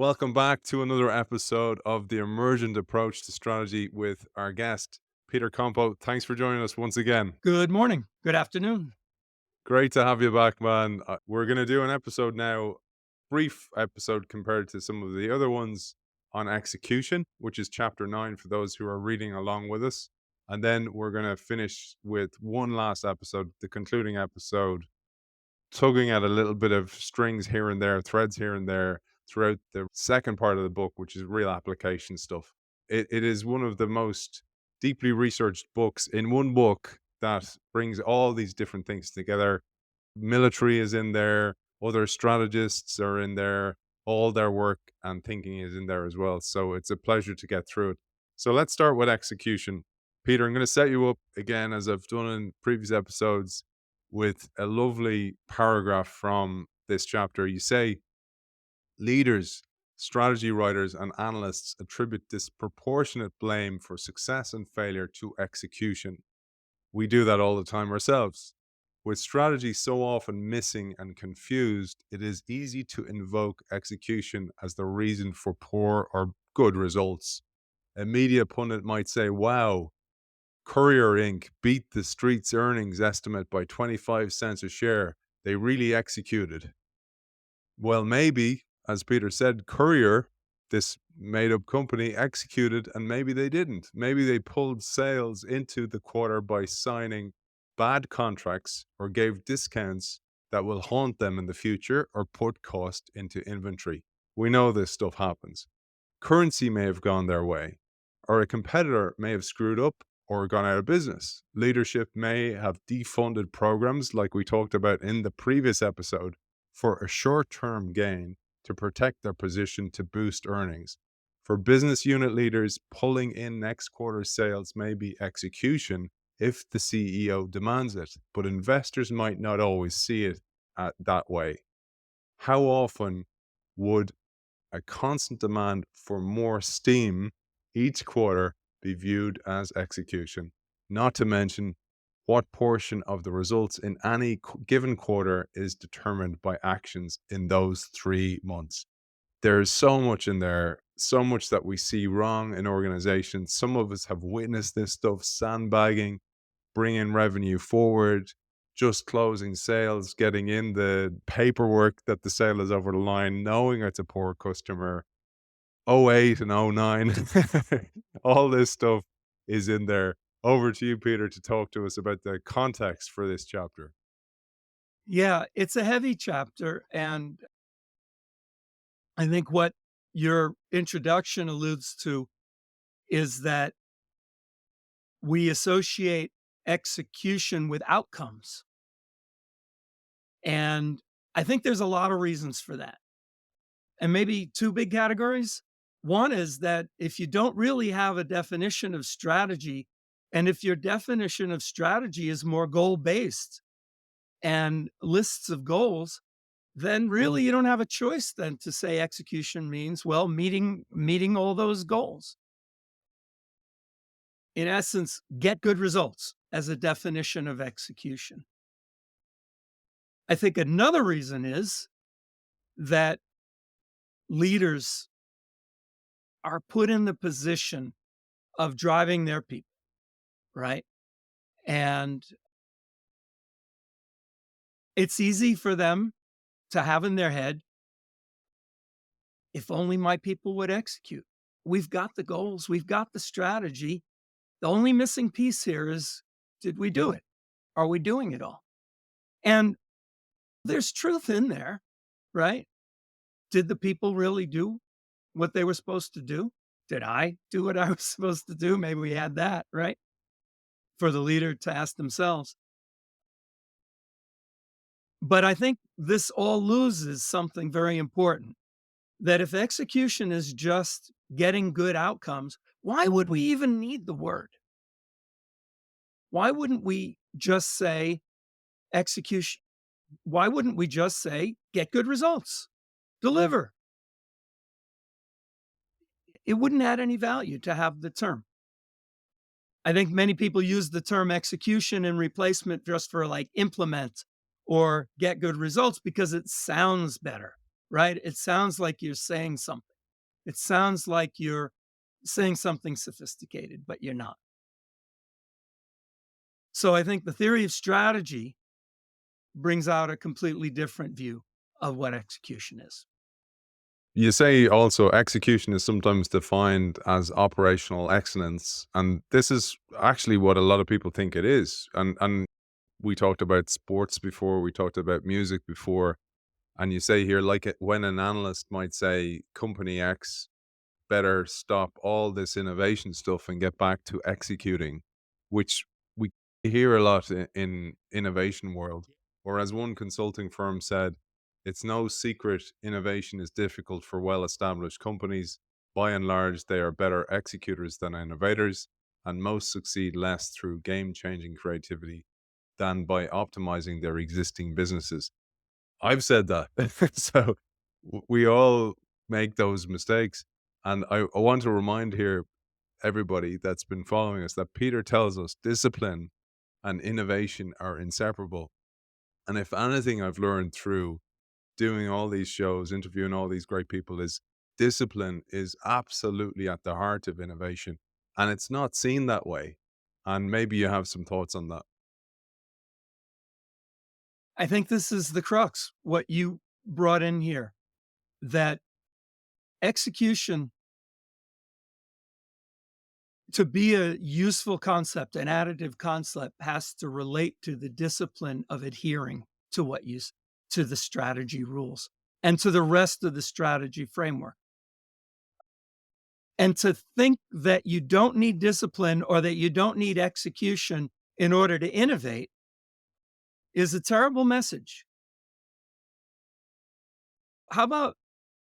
Welcome back to another episode of the Emergent Approach to Strategy with our guest, Peter Compo. Thanks for joining us once again. Good morning. Good afternoon. Great to have you back, man. We're going to do an episode now, brief episode compared to some of the other ones on execution, which is chapter 9 for those who are reading along with us. And then we're going to finish with one last episode, the concluding episode, tugging at a little bit of strings here and there, threads here and there throughout the second part of the book, which is real application stuff. It is one of the most deeply researched books in one book that brings all these different things together. Military is in there, other strategists are in there, all their work and thinking is in there as well. So it's a pleasure to get through it. So let's start with execution. Peter, I'm going to set you up again, as I've done in previous episodes, with a lovely paragraph from this chapter. You say, leaders, strategy writers, and analysts attribute disproportionate blame for success and failure to execution. We do that all the time ourselves. With strategy so often missing and confused, it is easy to invoke execution as the reason for poor or good results. A media pundit might say, wow, Courier Inc. beat the street's earnings estimate by 25 cents a share. They really executed. Well, maybe, as Peter said, Courier, this made up company, executed, and maybe they didn't. Maybe they pulled sales into the quarter by signing bad contracts or gave discounts that will haunt them in the future or put cost into inventory. We know this stuff happens. Currency may have gone their way, or a competitor may have screwed up or gone out of business. Leadership may have defunded programs, like we talked about in the previous episode, for a short term gain to protect their position to boost earnings. For business unit leaders, pulling in next quarter's sales may be execution if the CEO demands it, but investors might not always see it that way. How often would a constant demand for more steam each quarter be viewed as execution? Not to mention, what portion of the results in any given quarter is determined by actions in those 3 months. There's so much in there, so much that we see wrong in organizations. Some of us have witnessed this stuff: sandbagging, bringing revenue forward, just closing sales, getting in the paperwork that the sale is over the line, knowing it's a poor customer. '08 and '09, all this stuff is in there. Over to you, Peter, to talk to us about the context for this chapter. Yeah, it's a heavy chapter. And I think what your introduction alludes to is that we associate execution with outcomes. And I think there's a lot of reasons for that. And maybe two big categories. One is that if you don't really have a definition of strategy, and if your definition of strategy is more goal based and lists of goals, then really you don't have a choice then to say execution means, well, meeting all those goals. In essence, get good results as a definition of execution. I think another reason is that leaders are put in the position of driving their people, right? And it's easy for them to have in their head, if only my people would execute. We've got the goals, we've got the strategy. The only missing piece here is, did we do it? Are we doing it all? And there's truth in there, right? Did the people really do what they were supposed to do? Did I do what I was supposed to do? Maybe we had that, right? For the leader to ask themselves. But I think this all loses something very important, that if execution is just getting good outcomes, why would we even need the word? Why wouldn't we just say execution? Why wouldn't we just say get good results, deliver? It wouldn't add any value to have the term. I think many people use the term execution and replacement just for like implement or get good results because it sounds better. right? It sounds like you're saying something. It sounds like you're saying something sophisticated, but you're not. So I think the theory of strategy brings out a completely different view of what execution is. You say also execution is sometimes defined as operational excellence, and this is actually what a lot of people think it is. And we talked about sports before, we talked about music before, and you say here, like when an analyst might say, Company X better stop all this innovation stuff and get back to executing, which we hear a lot in innovation world. Or as one consulting firm said, it's no secret innovation is difficult for well-established companies. By and large, they are better executors than innovators, and most succeed less through game-changing creativity than by optimizing their existing businesses. I've said that. So we all make those mistakes. And I want to remind here everybody that's been following us that Peter tells us discipline and innovation are inseparable. And if anything I've learned through doing all these shows, interviewing all these great people, is discipline is absolutely at the heart of innovation. And it's not seen that way. And maybe you have some thoughts on that. I think this is the crux, what you brought in here, that execution, to be a useful concept, an additive concept, has to relate to the discipline of adhering to to the strategy rules and to the rest of the strategy framework. And to think that you don't need discipline or that you don't need execution in order to innovate is a terrible message. How about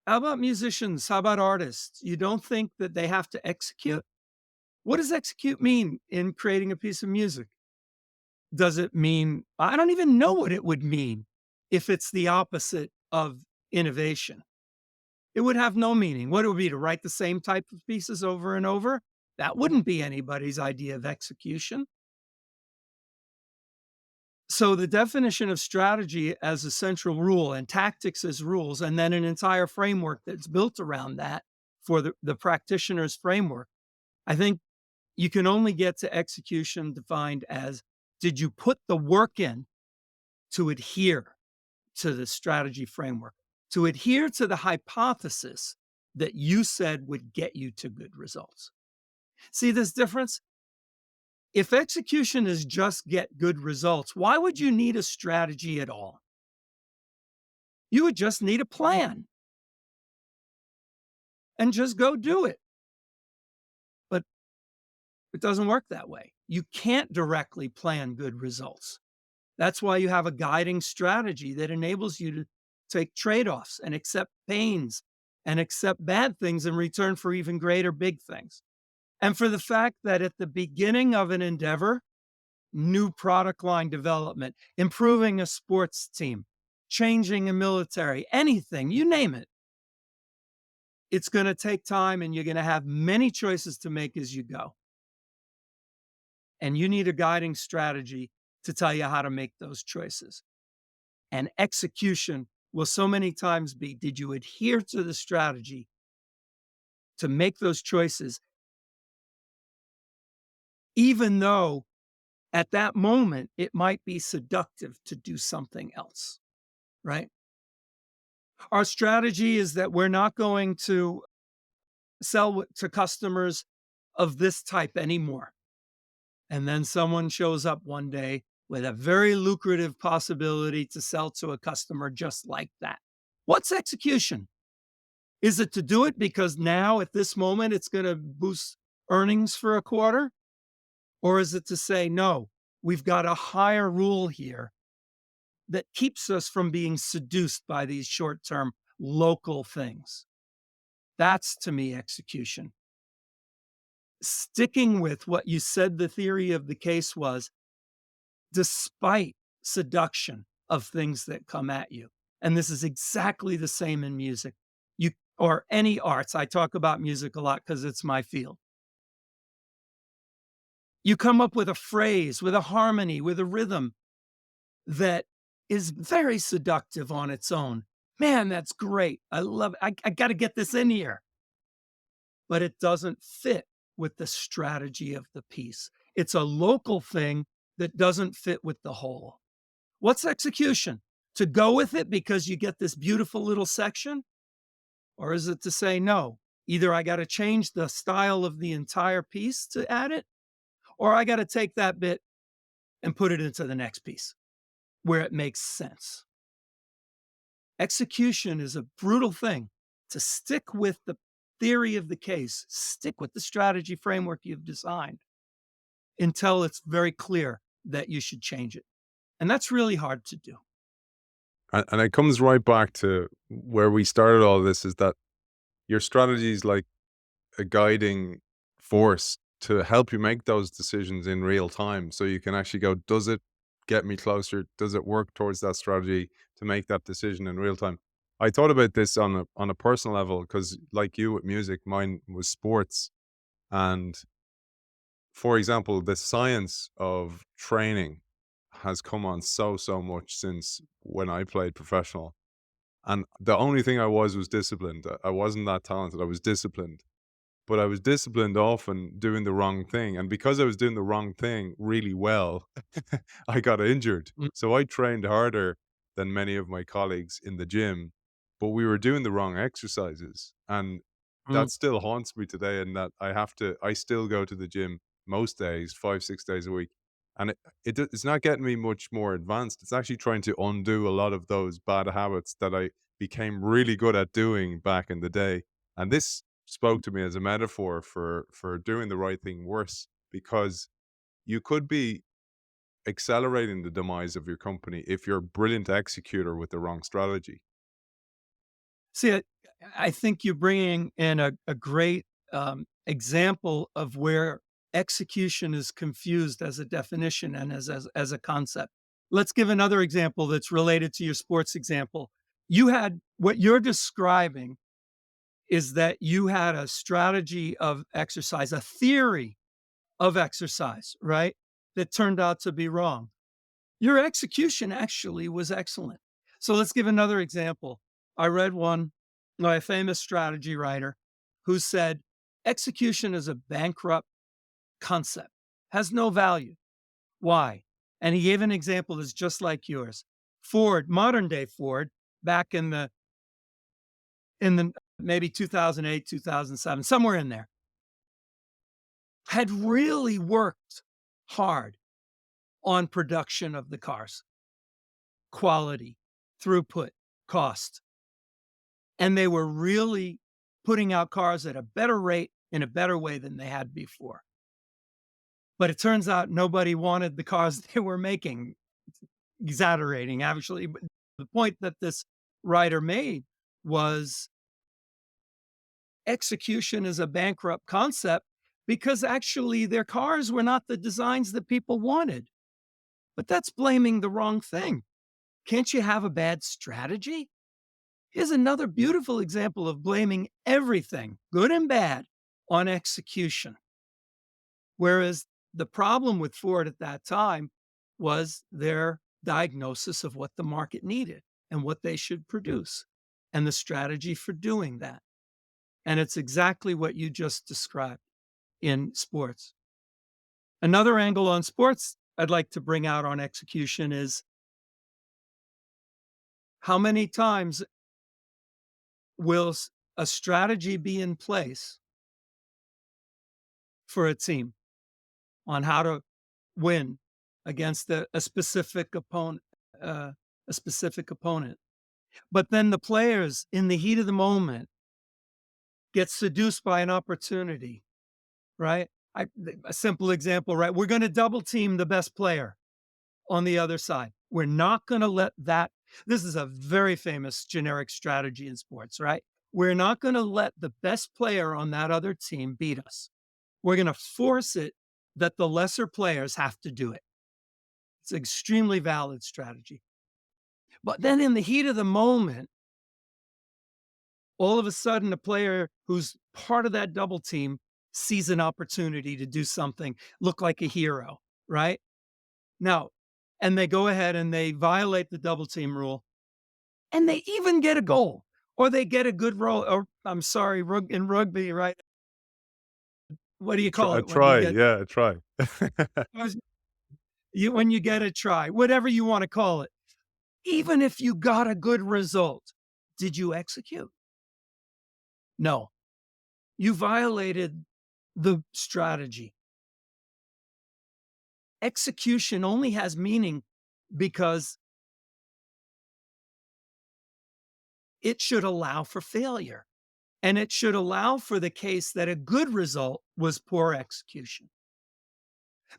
how about musicians? How about artists? You don't think that they have to execute? What does execute mean in creating a piece of music? Does it mean, I don't even know what it would mean if it's the opposite of innovation. It would have no meaning. What it would be to write the same type of pieces over and over? That wouldn't be anybody's idea of execution. So the definition of strategy as a central rule and tactics as rules, and then an entire framework that's built around that for the practitioner's framework, I think you can only get to execution defined as, did you put the work in to adhere to the strategy framework, to adhere to the hypothesis that you said would get you to good results? See this difference? If execution is just get good results, why would you need a strategy at all? You would just need a plan and just go do it. But it doesn't work that way. You can't directly plan good results. That's why you have a guiding strategy that enables you to take trade offs and accept pains and accept bad things in return for even greater big things. And for the fact that at the beginning of an endeavor, new product line development, improving a sports team, changing a military, anything, you name it, it's going to take time and you're going to have many choices to make as you go. And you need a guiding strategy to tell you how to make those choices. And execution will so many times be, did you adhere to the strategy to make those choices, even though at that moment it might be seductive to do something else, right? Our strategy is that we're not going to sell to customers of this type anymore. And then someone shows up one day with a very lucrative possibility to sell to a customer just like that. What's execution? Is it to do it because now at this moment it's going to boost earnings for a quarter? Or is it to say, no, we've got a higher rule here that keeps us from being seduced by these short term local things? That's to me execution. Sticking with what you said the theory of the case was, despite seduction of things that come at you. And this is exactly the same in music. You or any arts. I talk about music a lot because it's my field. You come up with a phrase, with a harmony, with a rhythm that is very seductive on its own, Man, that's great. I love it. I got to get this in here. But it doesn't fit with the strategy of the piece. It's a local thing that doesn't fit with the whole. What's execution? To go with it because you get this beautiful little section? Or is it to say, no, either I got to change the style of the entire piece to add it, or I got to take that bit and put it into the next piece where it makes sense. Execution is a brutal thing. To stick with the theory of the case, stick with the strategy framework you've designed until it's very clear that you should change it. And that's really hard to do. And it comes right back to where we started all this, is that your strategy is like a guiding force to help you make those decisions in real time. So you can actually go, does it get me closer? Does it work towards that strategy to make that decision in real time? I thought about this on a personal level because, like you with music, mine was sports. And for example, the science of training has come on so much since when I played professional. And the only thing I was disciplined. I wasn't that talented. I was disciplined, but I was disciplined often doing the wrong thing. And because I was doing the wrong thing really well, I got injured. Mm, So I trained harder than many of my colleagues in the gym, but we were doing the wrong exercises. And mm. that still haunts me today. And that I still go to the gym most days, 5, 6 days a week. And it's not getting me much more advanced. It's actually trying to undo a lot of those bad habits that I became really good at doing back in the day. And this spoke to me as a metaphor for doing the right thing worse, because you could be accelerating the demise of your company if you're a brilliant executor with the wrong strategy. See, I think you're bringing in a great example of where execution is confused as a definition and as a concept. Let's give another example that's related to your sports example. You had what you're describing is that you had a strategy of exercise, a theory of exercise, right? That turned out to be wrong. Your execution actually was excellent. So let's give another example. I read one by a famous strategy writer who said execution is a bankrupt concept, has no value. Why? And he gave an example that's just like yours. Ford, modern day Ford, back in the maybe 2008, 2007, somewhere in there, had really worked hard on production of the cars, quality, throughput, cost. And they were really putting out cars at a better rate in a better way than they had before. But it turns out nobody wanted the cars they were making, exaggerating actually. But the point that this writer made was execution is a bankrupt concept because actually their cars were not the designs that people wanted. But that's blaming the wrong thing. Can't you have a bad strategy? Here's another beautiful example of blaming everything, good and bad, on execution. Whereas the problem with Ford at that time was their diagnosis of what the market needed and what they should produce and the strategy for doing that. And it's exactly what you just described in sports. Another angle on sports I'd like to bring out on execution is how many times will a strategy be in place for a team on how to win against a specific opponent, uh, a specific opponent. But then the players in the heat of the moment get seduced by an opportunity, right? A simple example, right? We're going to double team the best player on the other side. We're not going to let that. This is a very famous generic strategy in sports, right? We're not going to let the best player on that other team beat us. We're going to force it that the lesser players have to do it. It's an extremely valid strategy. But then in the heat of the moment, all of a sudden, a player who's part of that double team sees an opportunity to do something, look like a hero, right? Now, and they go ahead and they violate the double team rule and they even get a goal or they get a good roll. Or I'm sorry, in rugby, right? What do you call A it when you try, get yeah, a try. when you get a try, whatever you want to call it. Even if you got a good result, did you execute? No, you violated the strategy. Execution only has meaning because it should allow for failure. And it should allow for the case that a good result was poor execution.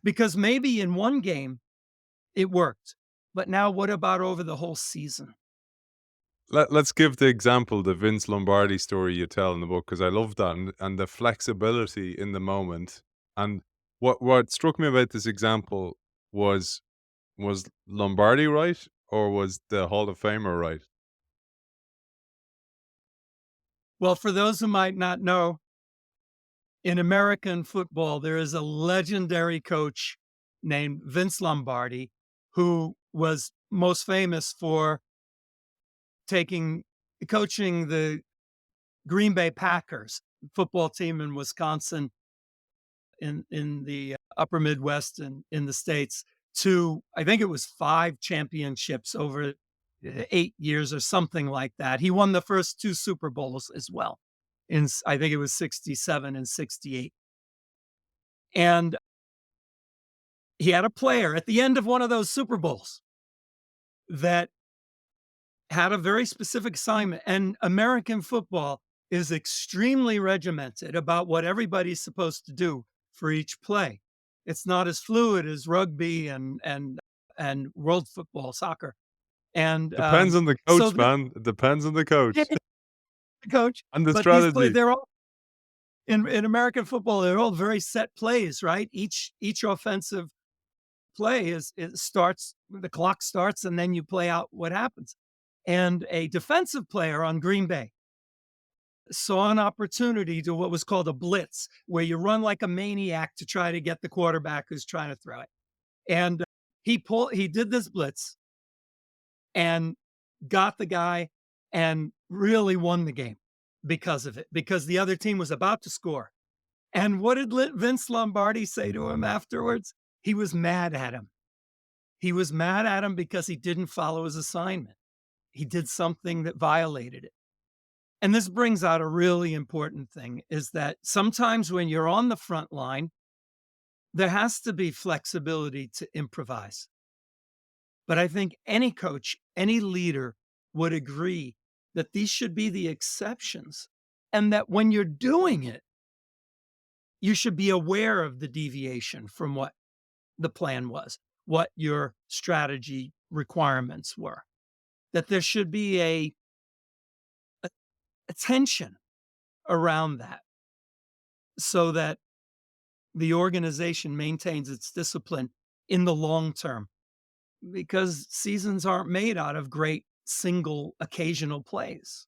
Because maybe in one game it worked, but now what about over the whole season? Let's give the example, the Vince Lombardi story you tell in the book, because I love that, and the flexibility in the moment. And what struck me about this example was Lombardi right, or was the Hall of Famer right? Well, for those who might not know, in American football, there is a legendary coach named Vince Lombardi who was most famous for taking coaching the Green Bay Packers football team in Wisconsin in the upper Midwest and in the States to, I think it was 5 championships over 8 years or something like that. He won the first 2 Super Bowls as well. I think it was 67 and 68. And he had a player at the end of one of those Super Bowls that had a very specific assignment. And American football is extremely regimented about what everybody's supposed to do for each play. It's not as fluid as rugby and world football, soccer. And Depends on the so coach, the man. It depends on the coach coach, and the but these play strategy. they're all in American football, they're all very set plays, right? Each offensive play is it starts the clock starts and then you play out what happens. And a defensive player on Green Bay saw an opportunity to what was called a blitz, where you run like a maniac to try to get the quarterback who's trying to throw it. And he did this blitz and got the guy and really won the game because of it, because the other team was about to score. And what did Vince Lombardi say to him afterwards? He was mad at him. He was mad at him because he didn't follow his assignment. He did something that violated it. And this brings out a really important thing is that sometimes when you're on the front line, there has to be flexibility to improvise. But I think any coach, any leader would agree that these should be the exceptions and that when you're doing it, you should be aware of the deviation from what the plan was, what your strategy requirements were, that there should be a tension around that so that the organization maintains its discipline in the long term because seasons aren't made out of great single occasional plays.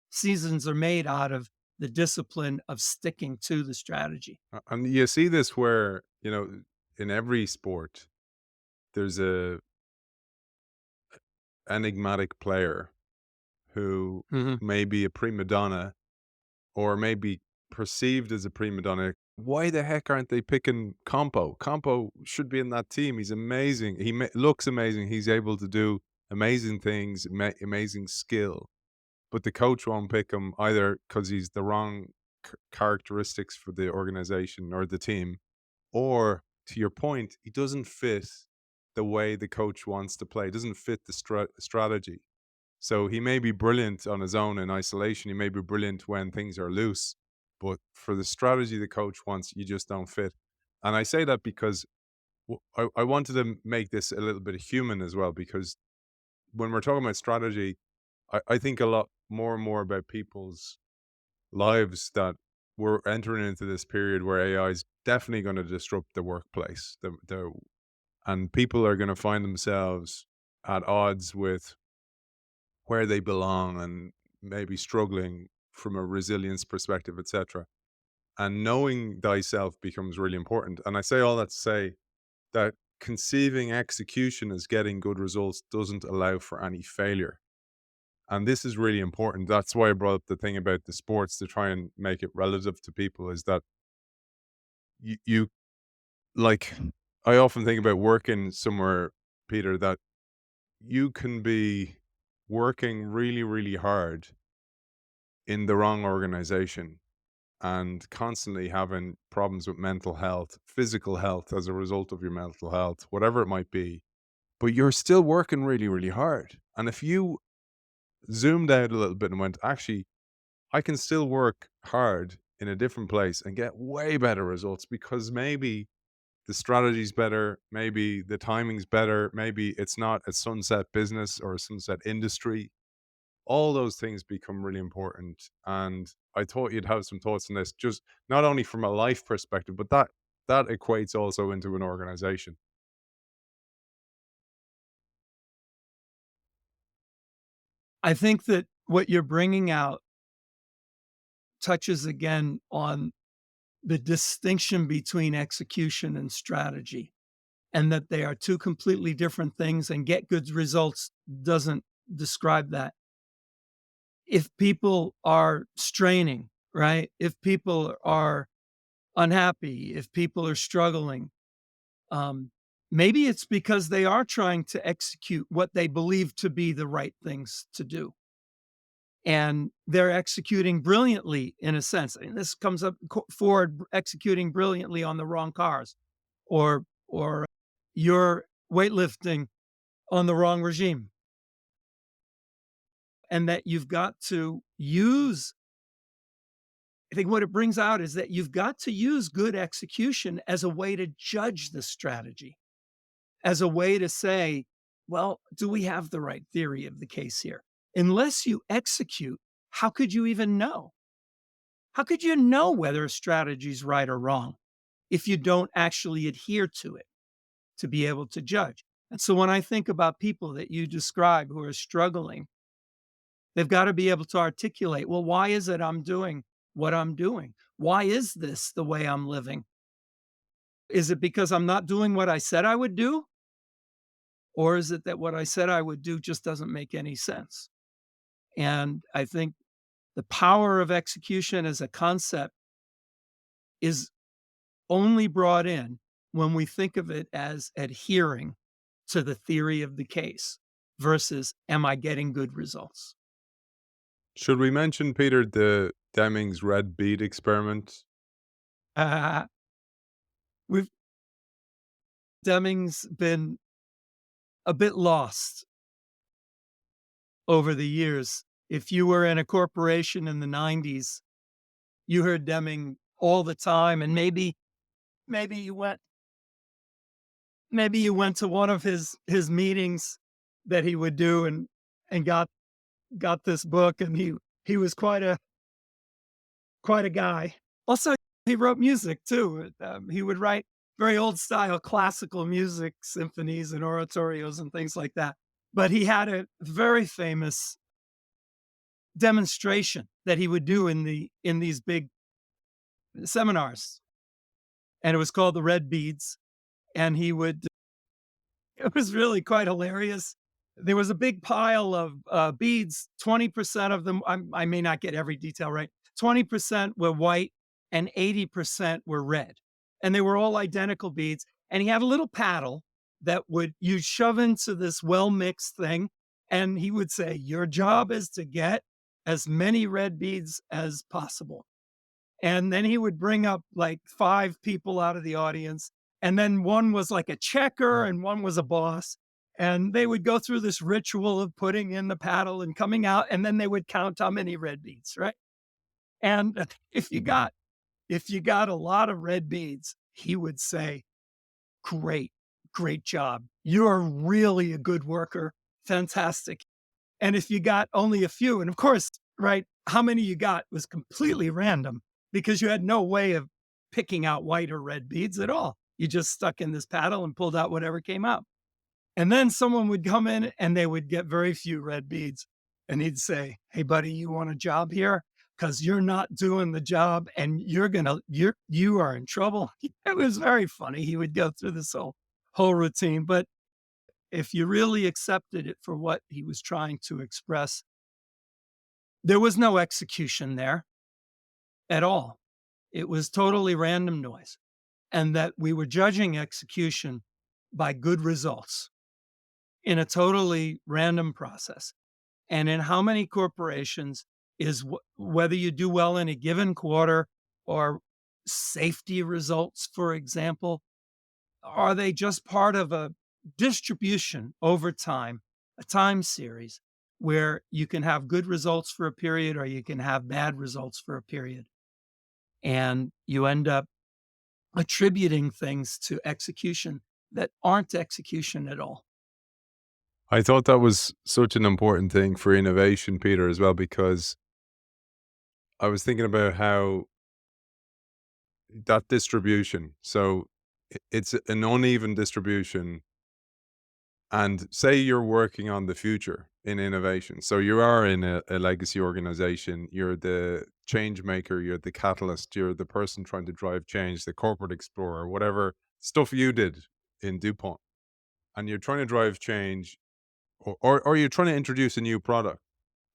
Seasons are made out of the discipline of sticking to the strategy. And you see this where, in every sport, there's a enigmatic player who Mhm. may be a prima donna or may be perceived as a prima donna. Why the heck aren't they picking Compo? Compo should be in that team. He's amazing. Looks amazing. He's able to do amazing things, amazing skill. But the coach won't pick him either because he's the wrong characteristics for the organization or the team, or to your point, he doesn't fit the way the coach wants to play. He doesn't fit the strategy. So he may be brilliant on his own in isolation. He may be brilliant when things are loose, but for the strategy the coach wants, you just don't fit. And I say that because I wanted to make this a little bit human as well, because when we're talking about strategy, I think a lot more and more about people's lives that we're entering into this period where AI is definitely going to disrupt the workplace. And people are going to find themselves at odds with where they belong and maybe struggling from a resilience perspective, etc. And knowing thyself becomes really important. And I say all that to say that conceiving execution as getting good results doesn't allow for any failure. And this is really important. That's why I brought up the thing about the sports to try and make it relative to people is that you like, I often think about working somewhere, Peter, that you can be working really, really hard in the wrong organization and constantly having problems with mental health, physical health as a result of your mental health, whatever it might be. But you're still working really, really hard. And if you zoomed out a little bit and went, actually, I can still work hard in a different place and get way better results because maybe the strategy's better, maybe the timing's better, maybe it's not a sunset business or a sunset industry. All those things become really important. And I thought you'd have some thoughts on this, just not only from a life perspective, but that equates also into an organization. I think that what you're bringing out touches again on the distinction between execution and strategy, and that they are two completely different things, and get good results doesn't describe that. If people are straining, right? If people are unhappy, if people are struggling, um, maybe it's because they are trying to execute what they believe to be the right things to do. And they're executing brilliantly in a sense. And this comes up Ford executing brilliantly on the wrong cars, or you're weightlifting on the wrong regime, and that you've got to use. I think what it brings out is that you've got to use good execution as a way to judge the strategy, as a way to say, well, do we have the right theory of the case here? Unless you execute, how could you even know? How could you know whether a strategy is right or wrong if you don't actually adhere to it to be able to judge? And so when I think about people that you describe who are struggling, they've got to be able to articulate, well, why is it I'm doing what I'm doing? Why is this the way I'm living? Is it because I'm not doing what I said I would do? Or is it that what I said I would do just doesn't make any sense? And I think the power of execution as a concept is only brought in when we think of it as adhering to the theory of the case versus am I getting good results? Should we mention, Peter, the Demming's red bead experiment? Uh, we've Deming's been a bit lost over the years. If you were in a corporation in the 90s, you heard Deming all the time, and maybe you went maybe you went to one of his meetings that he would do, and got this book, and he was quite a guy. Also, he wrote music too. He would write very old style classical music, symphonies and oratorios and things like that. But he had a very famous demonstration that he would do in these big seminars, and it was called the Red Beads. And he would it was really quite hilarious. There was a big pile of beads. 20% of them, I may not get every detail right. 20% were white and 80% were red, and they were all identical beads. And he had a little paddle that would you shove into this well mixed thing, and he would say, "Your job is to get as many red beads as possible." And then he would bring up like 5 people out of the audience, and then one was like a checker and one was a boss, and they would go through this ritual of putting in the paddle and coming out, and then they would count how many red beads, right? And if you got a lot of red beads, he would say, "Great, great job. You're really a good worker. Fantastic." And if you got only a few, and of course, right, how many you got was completely random because you had no way of picking out white or red beads at all. You just stuck in this paddle and pulled out whatever came out. And then someone would come in and they would get very few red beads. And he'd say, "Hey, buddy, you want a job here? Because you're not doing the job and you are in trouble." It was very funny. He would go through this whole routine. But if you really accepted it for what he was trying to express, There was no execution there at all. It was totally random noise, and that we were judging execution by good results in a totally random process. And in how many corporations is whether you do well in a given quarter or safety results, for example, are they just part of a distribution over time, a time series where you can have good results for a period or you can have bad results for a period? And you end up attributing things to execution that aren't execution at all. I thought that was such an important thing for innovation, Peter, as well, because I was thinking about how that distribution, so it's an uneven distribution. And say you're working on the future in innovation. So you are in a legacy organization, you're the change maker, you're the catalyst, you're the person trying to drive change, the corporate explorer, whatever stuff you did in DuPont. And you're trying to drive change, or you're trying to introduce a new product.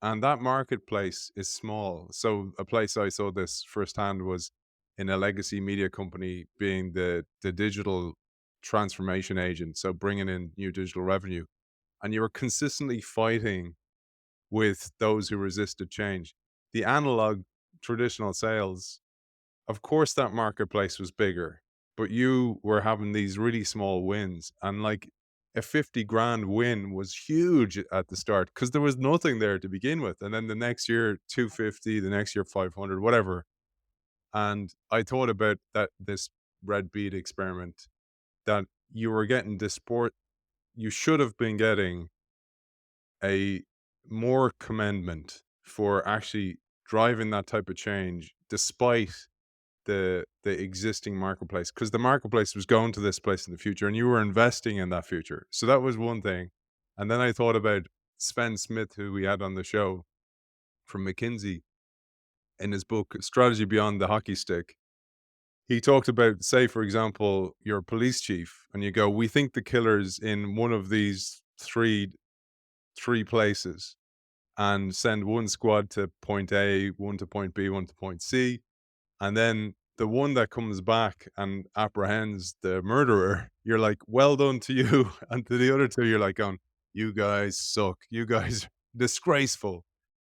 And that marketplace is small. So a place I saw this firsthand was in a legacy media company being the digital transformation agent. So bringing in new digital revenue, and you were consistently fighting with those who resisted change. The analog traditional sales, of course, that marketplace was bigger, but you were having these really small wins. And like a 50 grand win was huge at the start because there was nothing there to begin with. And then the next year, 250, the next year, 500, whatever. And I thought about this red bead experiment, that you were getting this sport, you should have been getting a more commendment for actually driving that type of change despite the existing marketplace, because the marketplace was going to this place in the future and you were investing in that future. So that was one thing. And then I thought about Sven Smith, who we had on the show from McKinsey, in his book Strategy Beyond the Hockey Stick. He talked about, say, for example, you're a police chief and you go, we think the killer's in one of these three places, and send one squad to point A, one to point B, one to point C. And then the one that comes back and apprehends the murderer, you're like, well done to you. And to the other two, you're like, going, you guys suck. You guys disgraceful.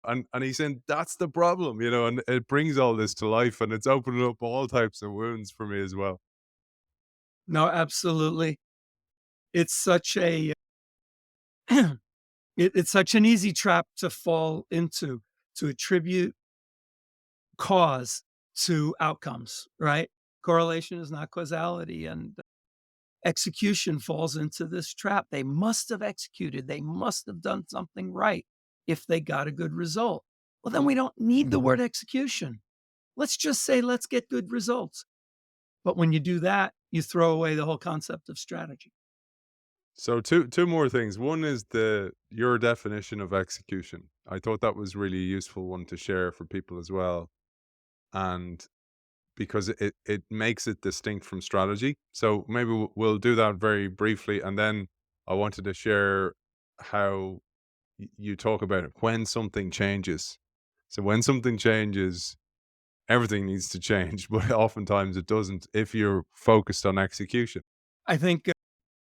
And he's saying that's the problem, and it brings all this to life, and it's opening up all types of wounds for me as well. No, absolutely. It's such a it's such an easy trap to fall into, to attribute cause to outcomes, right? Correlation is not causality, and execution falls into this trap. They must have executed, they must have done something right if they got a good result. Well, then we don't need the word execution. Let's just say, let's get good results. But when you do that, you throw away the whole concept of strategy. So two more things. One is the your definition of execution. I thought that was really a useful one to share for people as well. And because it makes it distinct from strategy. So maybe we'll do that very briefly, and then I wanted to share how you talk about it when something changes. So when something changes, everything needs to change, but oftentimes it doesn't if you're focused on execution. I think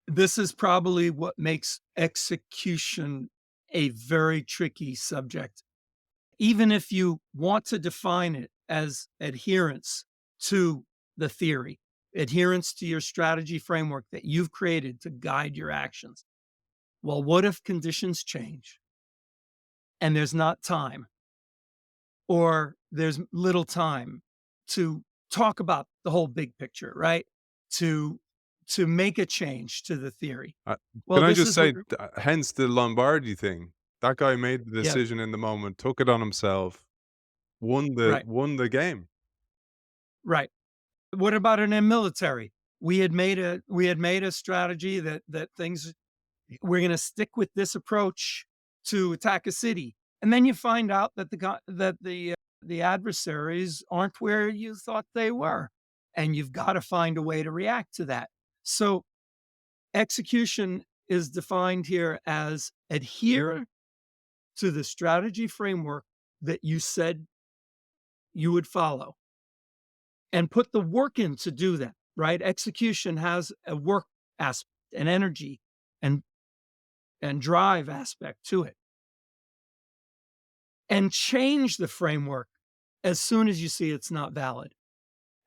this is probably what makes execution a very tricky subject. Even if you want to define it as adherence to the theory, adherence to your strategy framework that you've created to guide your actions. Well, what if conditions change and there's not time, or there's little time to talk about the whole big picture, right? To make a change to the theory. Uh, Well, can I this just is what say, hence the Lombardi thing. That guy made the yeah, decision in the moment, took it on himself, right, won the game. right. What about in a military? We had made a strategy that things we're going to stick with this approach to attack a city, and then you find out that the adversaries aren't where you thought they were, and you've got to find a way to react to that. So execution is defined here as adhere to the strategy framework that you said you would follow and put the work in to do that, right? Execution has a work aspect, an energy and drive aspect to it. And change the framework as soon as you see it's not valid.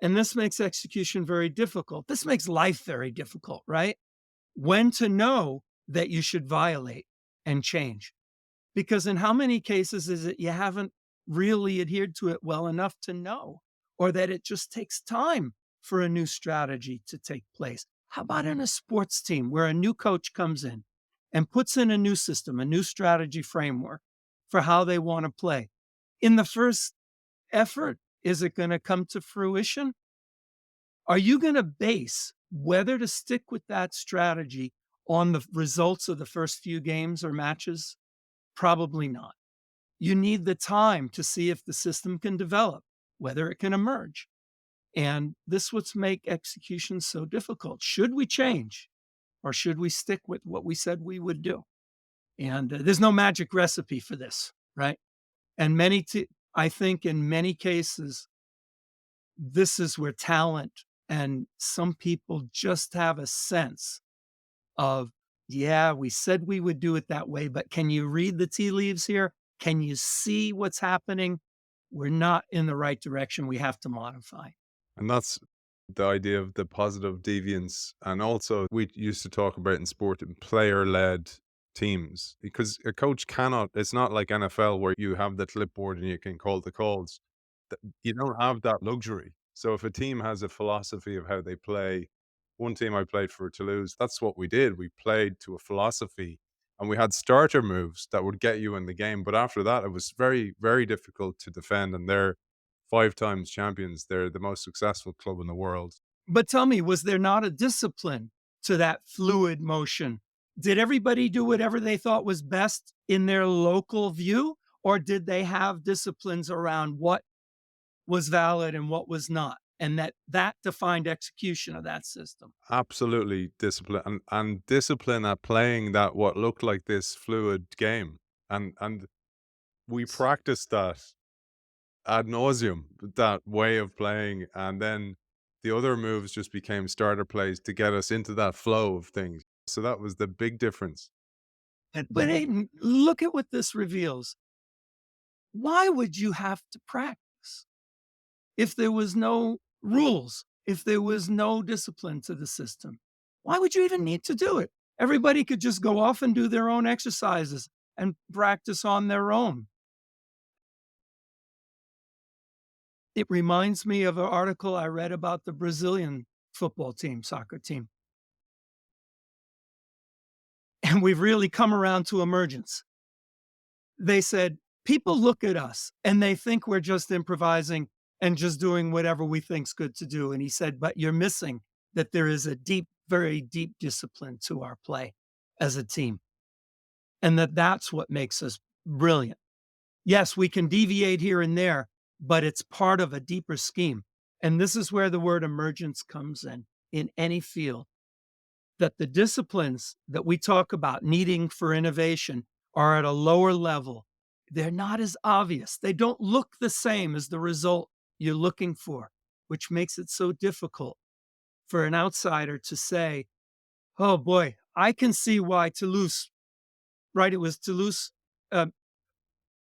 And this makes execution very difficult. This makes life very difficult, right? When to know that you should violate and change. Because in how many cases is it you haven't really adhered to it well enough to know, or that it just takes time for a new strategy to take place? How about in a sports team where a new coach comes in and puts in a new system, a new strategy framework for how they want to play? In the first effort, is it going to come to fruition? Are you going to base whether to stick with that strategy on the results of the first few games or matches? Probably not. You need the time to see if the system can develop, whether it can emerge. And this what's make execution so difficult. Should we change or should we stick with what we said we would do? And there's no magic recipe for this, right? And I think in many cases, this is where talent and some people just have a sense of, yeah, we said we would do it that way, but can you read the tea leaves here? Can you see what's happening? We're not in the right direction. We have to modify. And that's the idea of the positive deviance. And also, we used to talk about in sport in player led teams because a coach cannot, it's not like NFL where you have the clipboard and you can call the calls. You don't have that luxury. So if a team has a philosophy of how they play, one team I played for Toulouse, that's what we did. We played to a philosophy and we had starter moves that would get you in the game. But after that, it was very, very difficult to defend. And they're 5 times champions. They're the most successful club in the world. But tell me, was there not a discipline to that fluid motion? Did everybody do whatever they thought was best in their local view? Or did they have disciplines around what was valid and what was not? And that defined execution of that system. Absolutely discipline and discipline at playing that what looked like this fluid game. And we practiced that ad nauseum, that way of playing. And then the other moves just became starter plays to get us into that flow of things. So that was the big difference. But Aiden, look at what this reveals. Why would you have to practice if there was no rules, if there was no discipline to the system? Why would you even need to do it? Everybody could just go off and do their own exercises and practice on their own. It reminds me of an article I read about the Brazilian football team, soccer team. And we've really come around to emergence. They said, people look at us and they think we're just improvising and just doing whatever we think's good to do. And he said, but you're missing that there is a deep, very deep discipline to our play as a team. And that's what makes us brilliant. Yes, we can deviate here and there, but it's part of a deeper scheme. And this is where the word emergence comes in any field, that the disciplines that we talk about needing for innovation are at a lower level. They're not as obvious. They don't look the same as the result you're looking for, which makes it so difficult for an outsider to say, oh boy, I can see why Toulouse, right? It was Toulouse, uh,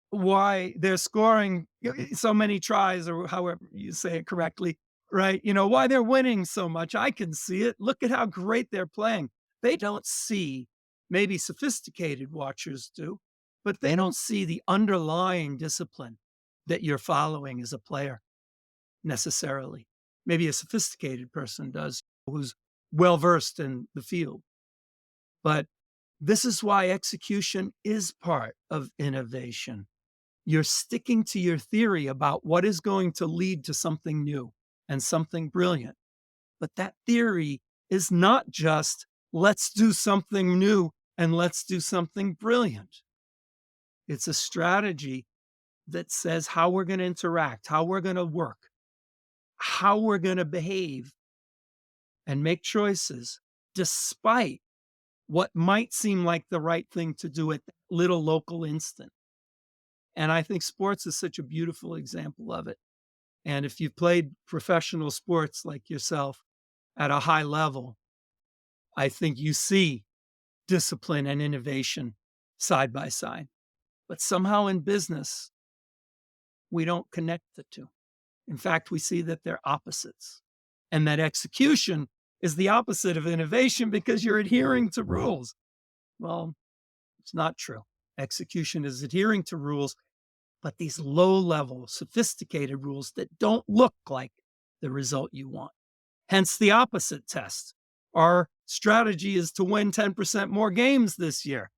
why they're scoring so many tries, or however you say it correctly, right? Why they're winning so much. I can see it. Look at how great they're playing. They don't see, maybe sophisticated watchers do, but they don't see the underlying discipline that you're following as a player necessarily. Maybe a sophisticated person does who's well versed in the field. But this is why execution is part of innovation. You're sticking to your theory about what is going to lead to something new and something brilliant. But that theory is not just let's do something new and let's do something brilliant. It's a strategy that says how we're going to interact, how we're going to work, how we're going to behave and make choices despite what might seem like the right thing to do at that little local instant. And I think sports is such a beautiful example of it. And if you've played professional sports like yourself at a high level, I think you see discipline and innovation side by side. But somehow in business, we don't connect the two. In fact, we see that they're opposites and that execution is the opposite of innovation because you're adhering to rules. Well, it's not true. Execution is adhering to rules, but these low level, sophisticated rules that don't look like the result you want. Hence the opposite test. Our strategy is to win 10% more games this year,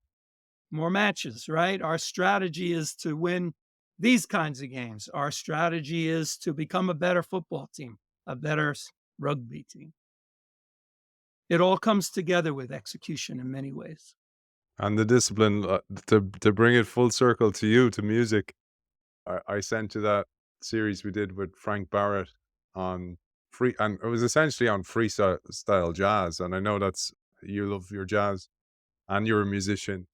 more matches, right? Our strategy is to win these kinds of games. Our strategy is to become a better football team, a better rugby team. It all comes together with execution in many ways. And the discipline, to bring it full circle to you, to music. I sent you that series we did with Frank Barrett on free, and it was essentially on freestyle style jazz. And I know that's, you love your jazz and you're a musician,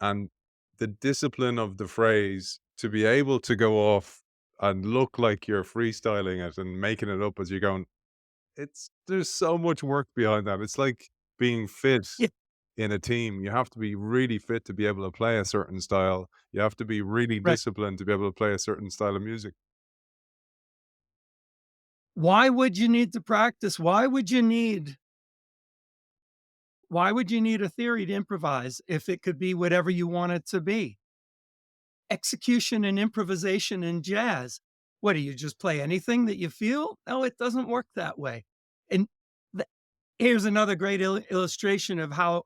and the discipline of the phrase to be able to go off and look like you're freestyling it and making it up as you're going. It's There's so much work behind that. It's like being fit Yeah, in a team. You have to be really fit to be able to play a certain style. You have to be really right. disciplined to be able to play a certain style of music. Why would you need to practice? Why would you need a theory to improvise if it could be whatever you want it to be? Execution and improvisation in jazz. What do you just play anything that you feel? No, it doesn't work that way. And th- here's another great illustration of how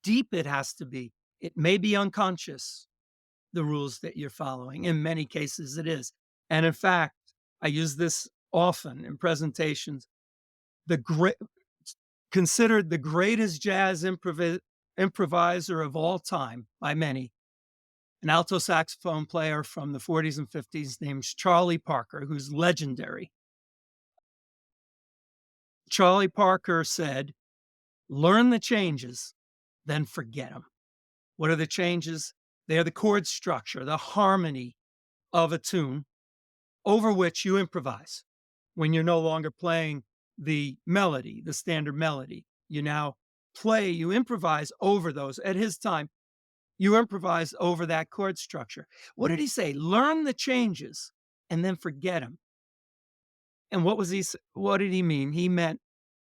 deep it has to be. It may be unconscious, the rules that you're following. In many cases, it is. And in fact, I use this often in presentations. The great considered the greatest jazz improviser of all time by many, an alto saxophone player from the 40s and 50s named Charlie Parker, who's legendary. Charlie Parker said, learn the changes, then forget them. What are the changes? They are the chord structure, the harmony of a tune over which you improvise. When you're no longer playing the melody, the standard melody, you now you improvise over those. At his time, you improvise over that chord structure. What did he say? Learn the changes and then forget them. And what did he mean? He meant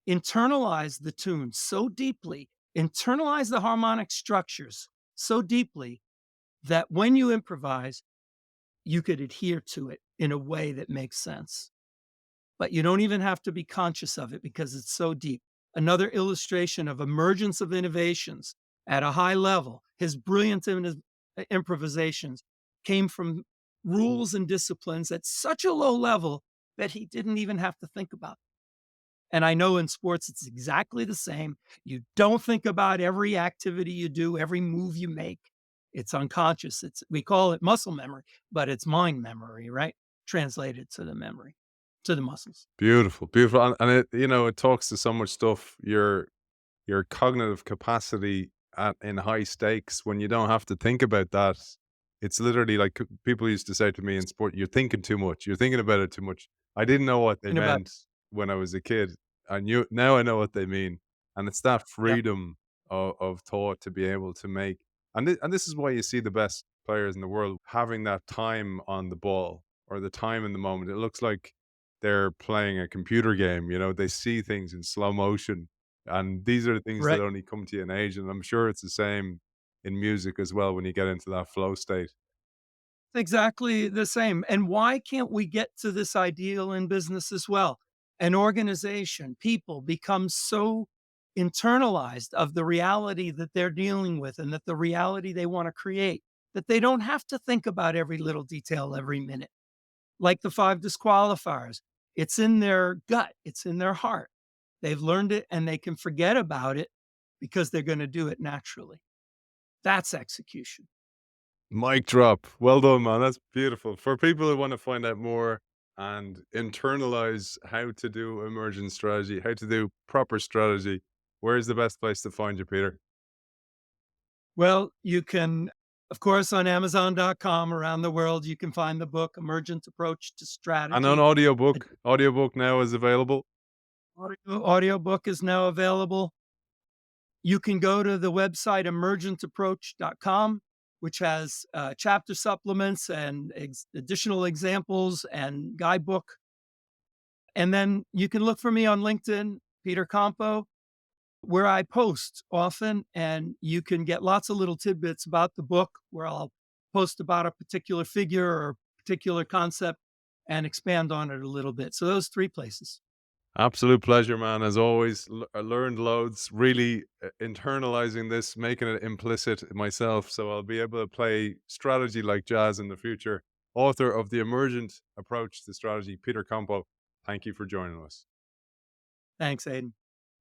internalize the tune so deeply, internalize the harmonic structures so deeply that when you improvise, you could adhere to it in a way that makes sense. But you don't even have to be conscious of it because it's so deep. Another illustration of emergence of innovations at a high level, his brilliant improvisations came from rules and disciplines at such a low level that he didn't even have to think about. And I know in sports, it's exactly the same. You don't think about every activity you do, every move you make. It's unconscious. We call it muscle memory, but it's mind memory, right? Translated to the memory, to the muscles. Beautiful, beautiful, and it, it talks to so much stuff. Your cognitive capacity in high stakes, when you don't have to think about that. It's literally like, people used to say to me in sport, "You're thinking too much. You're thinking about it too much." I didn't know what they And about meant when I was a kid. I knew Now I know what they mean, and it's that yeah, freedom of thought to be able to make. And this is why you see the best players in the world having that time on the ball, or the time in the moment. It looks like they're playing a computer game. They see things in slow motion, and these are the things that right. only come to you in age. And I'm sure it's the same in music as well when you get into that flow state. Exactly the same. And why can't we get to this ideal in business as well? An organization, people become so internalized of the reality that they're dealing with and that the reality they want to create that they don't have to think about every little detail every minute. Like the five disqualifiers, it's in their gut, it's in their heart. They've learned it and they can forget about it because they're going to do it naturally. That's execution. Mic drop. Well done, man. That's beautiful. For people who want to find out more and internalize how to do emergent strategy, how to do proper strategy, where's the best place to find you, Peter? Well, you can Of course, on Amazon.com around the world, you can find the book Emergent Approach to And an Strategy. audiobook now is available. Audiobook is now available. You can go to the website emergentapproach.com, which has chapter supplements and additional examples and guidebook. And then you can look for me on LinkedIn, Peter Compo, where I post often, and you can get lots of little tidbits about the book where I'll post about a particular figure or particular concept and expand on it a little bit. So those three places. Absolute pleasure, man. As always, I learned loads. Really internalizing this, making it implicit myself, so I'll be able to play strategy like jazz in the future. Author of the Emergent Approach to Strategy, Peter Compo. Thank you for joining us. Thanks, Aidan.